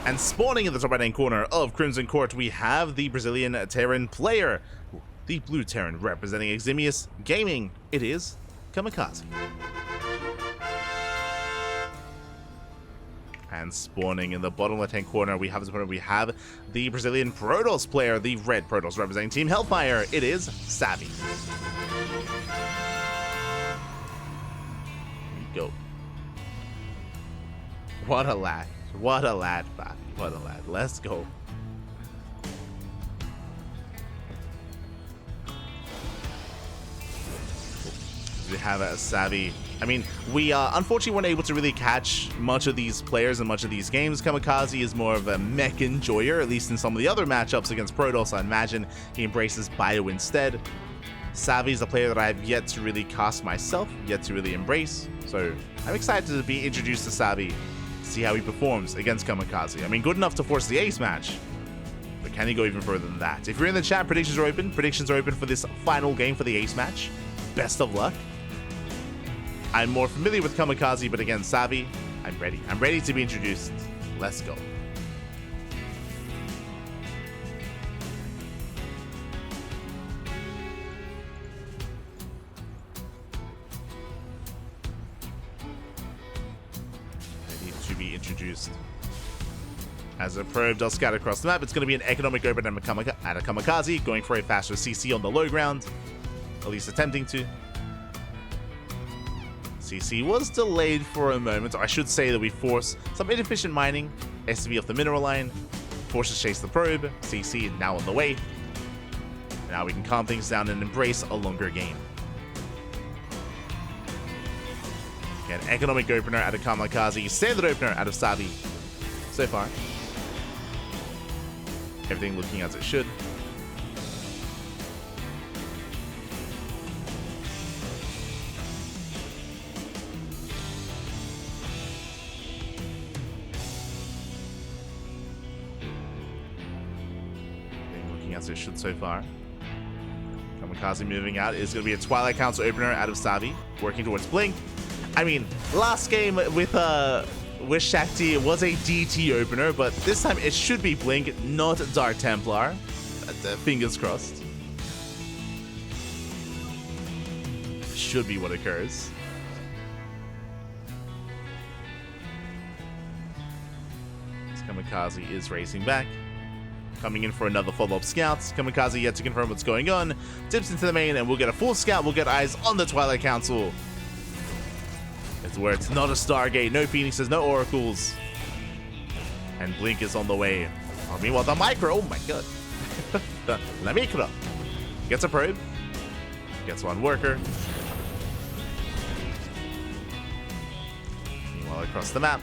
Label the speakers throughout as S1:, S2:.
S1: And spawning in the top right-hand corner of Crimson Court, we have the Brazilian Terran player. The blue Terran representing Eximius Gaming. It is Kamikaze. And spawning in the bottom left-hand corner, we have the Brazilian Protoss player, the red Protoss representing Team Hellfire. It is Savi. Here we go. What a lad. What a lad, Fabi. What a lad. Let's go. We have a Savi. I mean, we unfortunately weren't able to really catch much of these players in much of these games. Kamikaze is more of a mech enjoyer, at least in some of the other matchups against Protoss. I imagine he embraces Bio instead. Savi is a player that I have yet to really cast myself, yet to really embrace. So I'm excited to be introduced to Savi, see how he performs against Kamikaze. I mean, good enough to force the ace match, but can he go even further than that? If you're in the chat, predictions are open. Predictions are open for this final game for the ace match. Best of luck. I'm more familiar with Kamikaze, but again, Savi, I'm ready. I'm ready to be introduced. Let's go. Ready to be introduced. As a probe does scatter across the map, it's going to be an economic open at a Kamikaze, going for a faster CC on the low ground, at least attempting to. CC was delayed for a moment, or I should say that we force some inefficient mining, SV off the mineral line, forces chase the probe, CC now on the way. Now we can calm things down and embrace a longer game. Again, economic opener out of Kamikaze, standard opener out of Savi so far. Everything looking as it should. As it should so far. Kamikaze moving out is going to be a Twilight Council opener out of Savi, working towards Blink. I mean, last game with Shakti, it was a DT opener, but this time it should be Blink, not Dark Templar. Fingers crossed. Should be what occurs. This Kamikaze is racing back. Coming in for another follow-up scout. Kamikaze yet to confirm what's going on. Dips into the main, and we'll get a full scout. We'll get eyes on the Twilight Council. It's where it's not a Stargate, no Phoenixes, no Oracles. And Blink is on the way. Oh, meanwhile, the Micro, oh my god. La Micro. Gets a probe. Gets one worker. Meanwhile, across the map.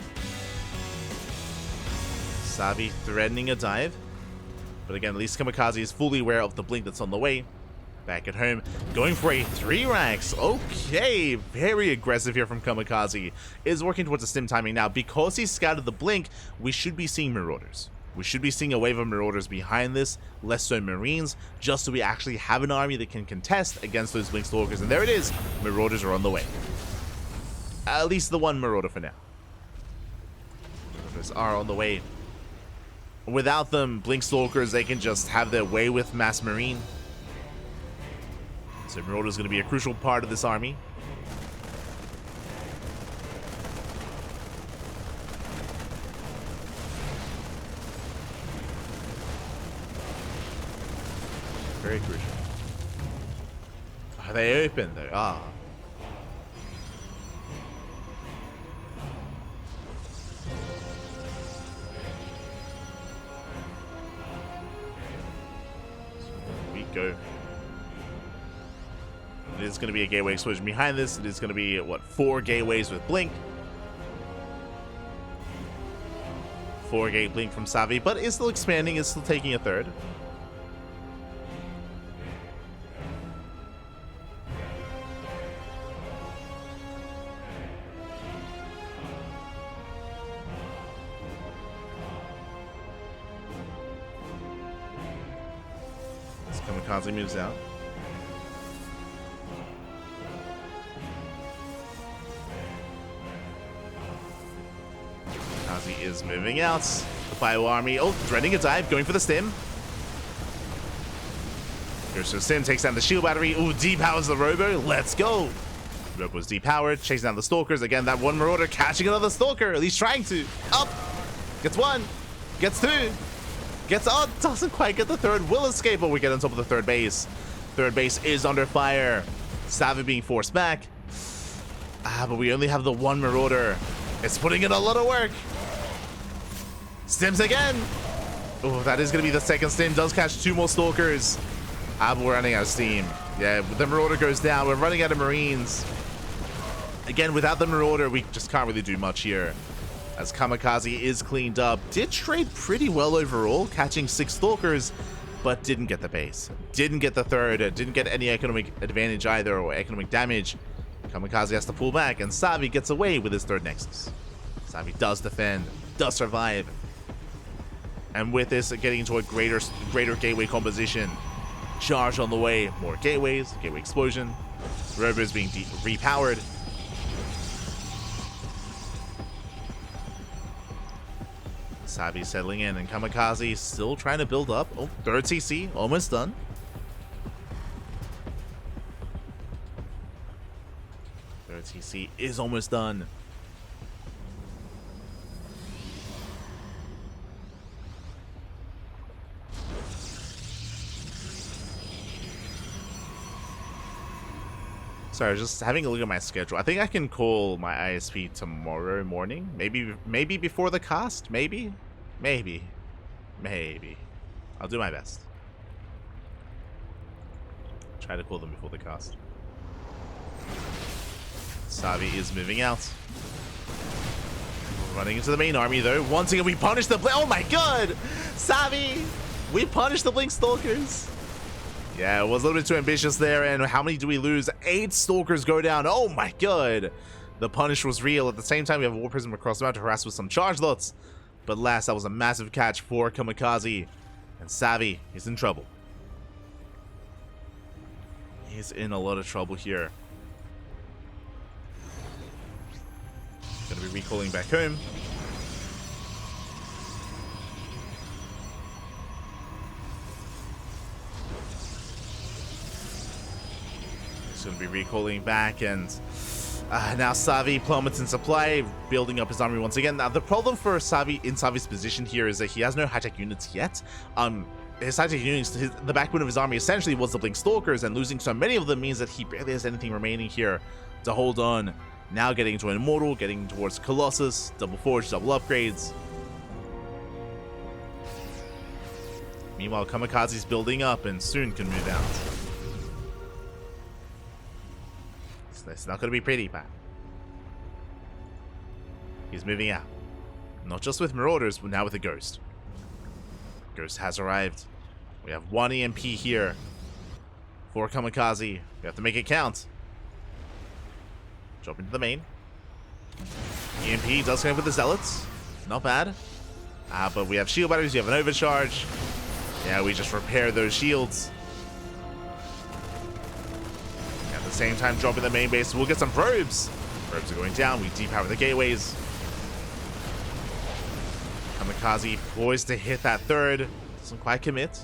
S1: Savi threatening a dive. But again, at least Kamikaze is fully aware of the Blink that's on the way. Back at home, going for a 3 ranks. Okay, very aggressive here from Kamikaze. Is working towards the stim timing now. Because he scouted the Blink, we should be seeing Marauders. We should be seeing a wave of Marauders behind this, less so Marines, just so we actually have an army that can contest against those Blink Stalkers. And there it is, Marauders are on the way. At least the one Marauder for now. Marauders are on the way. Without them, Blink Stalkers, they can just have their way with Mass Marine. So Marauder is going to be a crucial part of this army. Very crucial. Are they open though? Ah. Go. It is going to be a gateway explosion behind this. It is going to be, what, 4 gateways with Blink. 4 gate Blink from Savi, but is still expanding, is still taking a third. Kamikaze moves out. Kamikaze is moving out. The Bio Army, oh, threading a dive, going for the stim. Goes to the stim, takes down the shield battery. Ooh, depowers the Robo. Let's go. Robo's depowered, chasing down the Stalkers. Again, that one Marauder catching another Stalker, at least trying to. Up. Gets one. Gets two. Gets, oh, doesn't quite get the third. Will escape, but we get on top of the third base. Third base is under fire. Savi being forced back. But we only have the one Marauder. It's putting in a lot of work. Stims again. Oh, that is going to be the second stim. Does catch two more Stalkers. But we're running out of steam. Yeah, the Marauder goes down. We're running out of Marines. Again, without the Marauder, we just can't really do much here. As Kamikaze is cleaned up. Did trade pretty well overall, catching 6 Stalkers, but didn't get the base. Didn't get the third. Didn't get any economic advantage either, or economic damage. Kamikaze has to pull back, and Savi gets away with his third Nexus. Savi does defend, does survive. And with this, getting into a greater gateway composition. Charge on the way, more gateways, gateway explosion. Robo is being repowered. Savi settling in, and Kamikaze still trying to build up. Oh, third CC, almost done. Third CC is almost done. Sorry, just having a look at my schedule. I think I can call my ISP tomorrow morning. Maybe before the cast. Maybe. I'll do my best. Try to call them before the cast. Savi is moving out. Running into the main army though. Once again, we punish the Blink. Oh my god! Savi! We punish the Blink Stalkers. Yeah, it was a little bit too ambitious there, and how many do we lose? 8 Stalkers go down. Oh my god! The punish was real. At the same time, we have a War Prism across the map to harass with some charge lots. But last, that was a massive catch for Kamikaze. And Savi is in trouble. He's in a lot of trouble here. Gonna be recalling back home. Going to be recalling back, and now Savi plummets in supply, building up his army once again. Now the problem for Savi in Savi's position here is that he has no high-tech units yet. His high-tech units, the backbone of his army essentially was the Blink Stalkers, and losing so many of them means that he barely has anything remaining here to hold on. Now getting to an Immortal, getting towards Colossus, double forge, double upgrades. Meanwhile, Kamikaze's building up and soon can move out. It's not going to be pretty, man. He's moving out. Not just with Marauders, but now with a Ghost. Ghost has arrived. We have 1 EMP here for Kamikaze. We have to make it count. Drop into the main. EMP does come with the Zealots. Not bad. But we have shield batteries. We have an overcharge. Yeah, we just repair those shields. Same time dropping the main base. We'll get some probes. Probes are going down. We depower the gateways. Kamikaze poised to hit that third. Doesn't quite commit.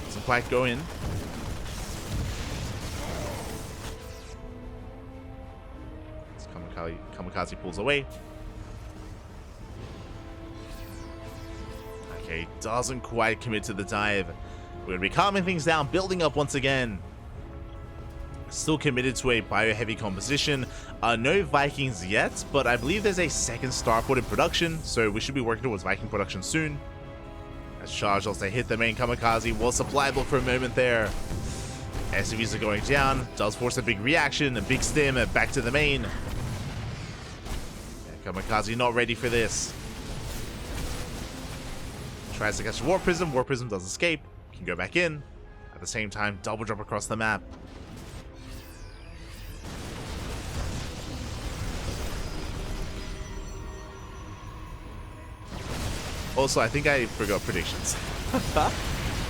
S1: Doesn't quite go in. Kamikaze pulls away. Okay, doesn't quite commit to the dive. We're going to be calming things down, building up once again. Still committed to a bio-heavy composition. No Vikings yet, but I believe there's a second starport in production, so we should be working towards Viking production soon. As charge also hit the main, Kamikaze was supplyable for a moment there. SUVs are going down, does force a big reaction, a big stim, back to the main. Yeah, Kamikaze not ready for this. Tries to catch a War Prism does escape. Can go back in. At the same time, double drop across the map. Also, I think I forgot predictions.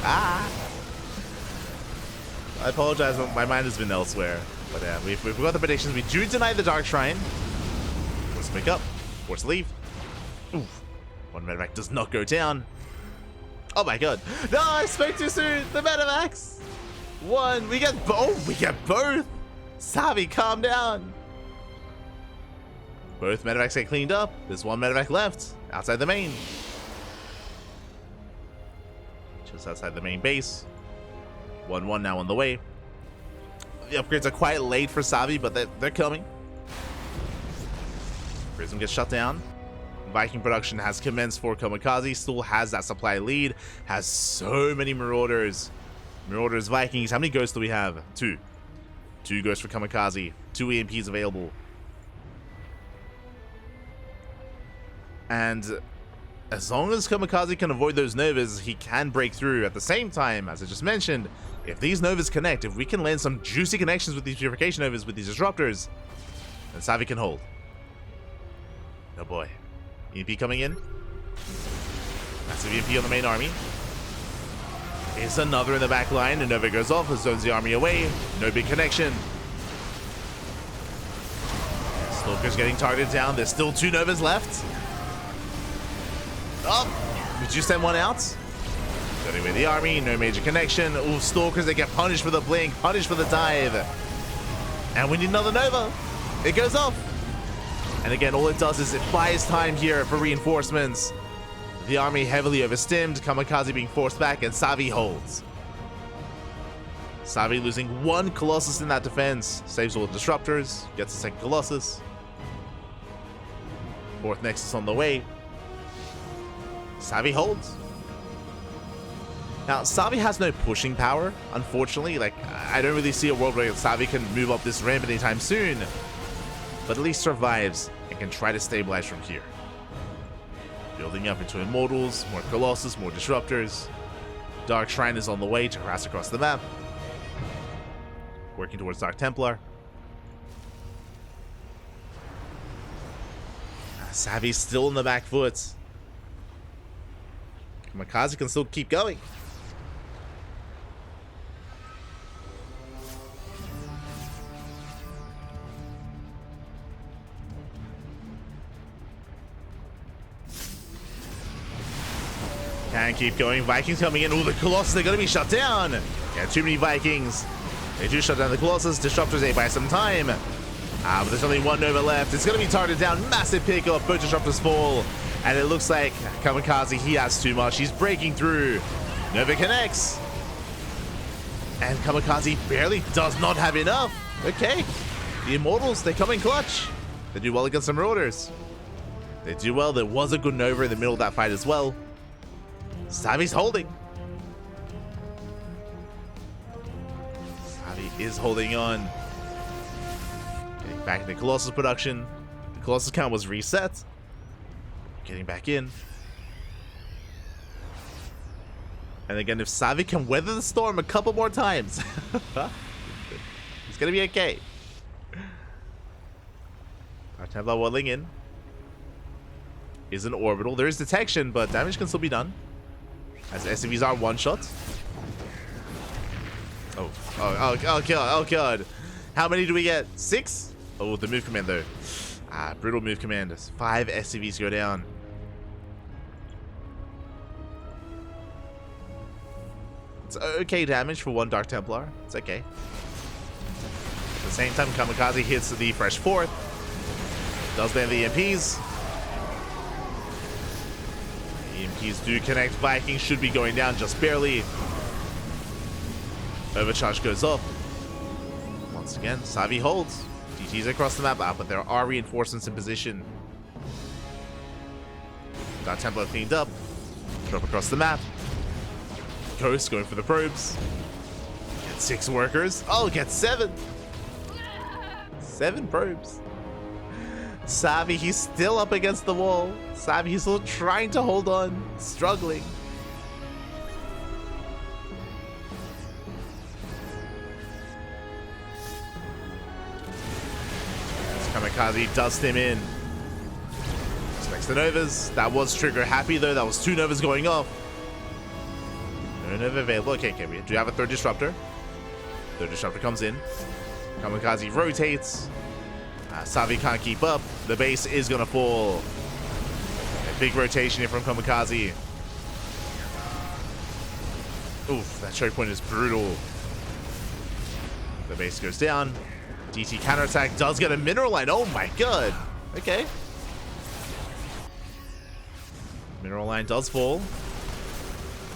S1: I apologize, my mind has been elsewhere. But yeah, we forgot the predictions. We do deny the Dark Shrine. Was wake up. Force leave. Oof. One medevac does not go down. Oh my god. No, I spoke too soon. The medevacs. One. We get both. We get both. Savi, calm down. Both medevacs get cleaned up. There's one medevac left outside the main. Just outside the main base. 1-1 now on the way. The upgrades are quite late for Savi, but they're coming. Prism gets shut down. Viking production has commenced for Kamikaze. Still has that supply lead. Has so many Marauders. Marauders, Vikings. How many ghosts do we have? 2. 2 ghosts for Kamikaze. 2 EMPs available. And as long as Kamikaze can avoid those Novas, he can break through. At the same time, as I just mentioned, if these Novas connect, if we can land some juicy connections with these Purification Novas, with these Disruptors, then Savi can hold. Oh boy. EMP coming in. Massive EMP on the main army. Is another in the back line. A Nova goes off, zones the army away. No big connection. Stalker's getting targeted down. There's still 2 Novas left. Oh, did you send one out? Turning away the army, no major connection. Ooh, Stalkers, they get punished for the blink, punished for the dive. And we need another Nova. It goes off. And again, all it does is it buys time here for reinforcements. The army heavily overstimmed, Kamikaze being forced back, and Savi holds. Savi losing 1 Colossus in that defense. Saves all the Disruptors, gets the 2nd Colossus. 4th Nexus on the way. Savi holds. Now, Savi has no pushing power, unfortunately. Like, I don't really see a world where Savi can move up this ramp anytime soon. But at least survives and can try to stabilize from here. Building up into Immortals, more Colossus, more Disruptors. Dark Shrine is on the way to harass across the map. Working towards Dark Templar. Savi's still in the back foot. Kamikaze can still keep going. Can keep going. Vikings coming in. Oh, the Colossus, they're going to be shut down. Yeah, too many Vikings. They do shut down the Colossus. Disruptors, they buy some time. But there's only 1 Nova left. It's going to be targeted down. Massive pickup. Both Disruptors fall. And it looks like Kamikaze, he has too much. He's breaking through. Nova connects. And Kamikaze barely does not have enough. Okay. The Immortals, they come in clutch. They do well against the Marauders. They do well. There was a good Nova in the middle of that fight as well. Savi's holding. Savi is holding on. Getting back into Colossus production. The Colossus count was reset. Getting back in. And again, if Savi can weather the storm a couple more times, it's gonna be okay. Our Templar waddling in. Is an orbital. There is detection, but damage can still be done. As SCVs are one-shot. Oh god, oh god. How many do we get? 6? Oh, the move command though. Brutal move command. 5 SCVs go down. It's okay damage for 1 Dark Templar. It's okay. At the same time, Kamikaze hits the fresh 4th. Does land the EMPs. EMPs do connect. Vikings should be going down just barely. Overcharge goes off. Once again, Savi holds. DTs across the map, but there are reinforcements in position. Got Templar cleaned up. Drop across the map. Ghost going for the probes. Get 6 workers. Oh, get 7. 7 probes. Savi, he's still up against the wall. Savi, he's still trying to hold on. Struggling. Kamikaze dust him in. Expects the Novas. That was trigger happy though. That was 2 Novas going off. No Nova available. Okay, we do have a 3rd Disruptor. 3rd Disruptor comes in. Kamikaze rotates. Savi can't keep up. The base is going to fall. A big rotation here from Kamikaze. Oof, that choke point is brutal. The base goes down. DT counterattack does get a mineral line. Oh my god. Okay. Mineral line does fall.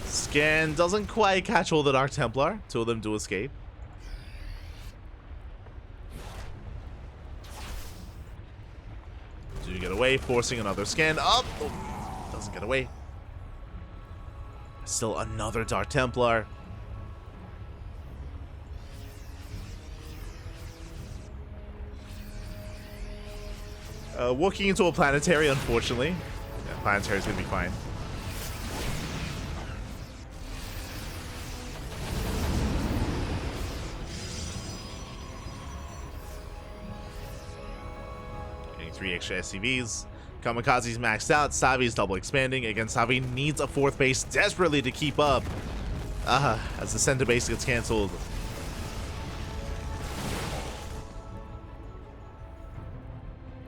S1: Scan doesn't quite catch all the Dark Templar. Two of them do escape. Do get away, forcing another scan up. Oh, doesn't get away. Still another Dark Templar. Walking into a planetary, unfortunately. Yeah, planetary's gonna be fine. Getting 3 extra SCVs. Kamikaze's maxed out. Savi's double expanding. Again, Savi needs a 4th base desperately to keep up. As the center base gets cancelled.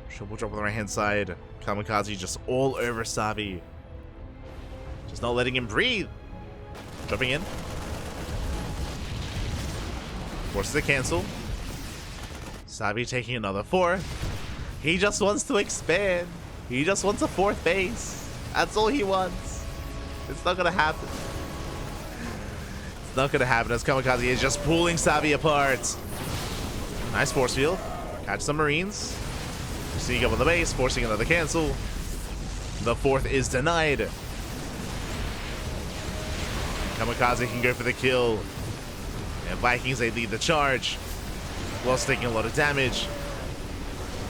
S1: Triple drop on the right hand side. Kamikaze just all over Savi. Just not letting him breathe. Jumping in. Forces the cancel. Savi taking another 4. He just wants to expand. He just wants a 4th base. That's all he wants. It's not gonna happen. It's not gonna happen as Kamikaze is just pulling Savi apart. Nice force field. Catch some Marines. Sneak up on the base, forcing another cancel. The 4th is denied. Kamikaze can go for the kill. And Vikings, they lead the charge. Whilst taking a lot of damage.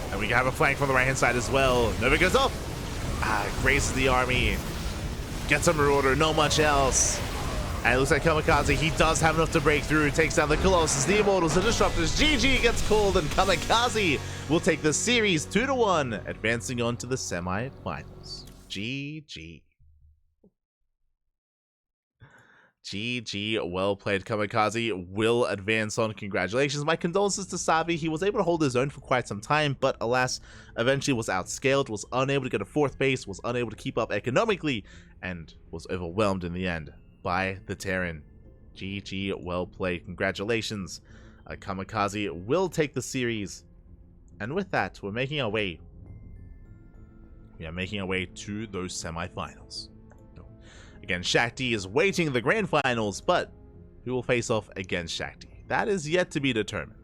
S1: And we can have a flank from the right hand side as well. Nova goes up. Grazes the army. Gets a Marauder, not much else. And it looks like Kamikaze, he does have enough to break through. Takes down the Colossus, the Immortals, the Disruptors. GG gets called, and Kamikaze will take the series 2-1, advancing on to the semi-finals. GG. GG, well played. Kamikaze will advance on. Congratulations. My condolences to Savi. He was able to hold his own for quite some time, but alas, eventually was outscaled, was unable to get a 4th base, was unable to keep up economically, and was overwhelmed in the end by the Terran. GG, well played. Congratulations. Kamikaze will take the series. And with that, we're making our way. We are making our way to those semifinals. Again, Shakti is waiting in the grand finals, but who will face off against Shakti? That is yet to be determined.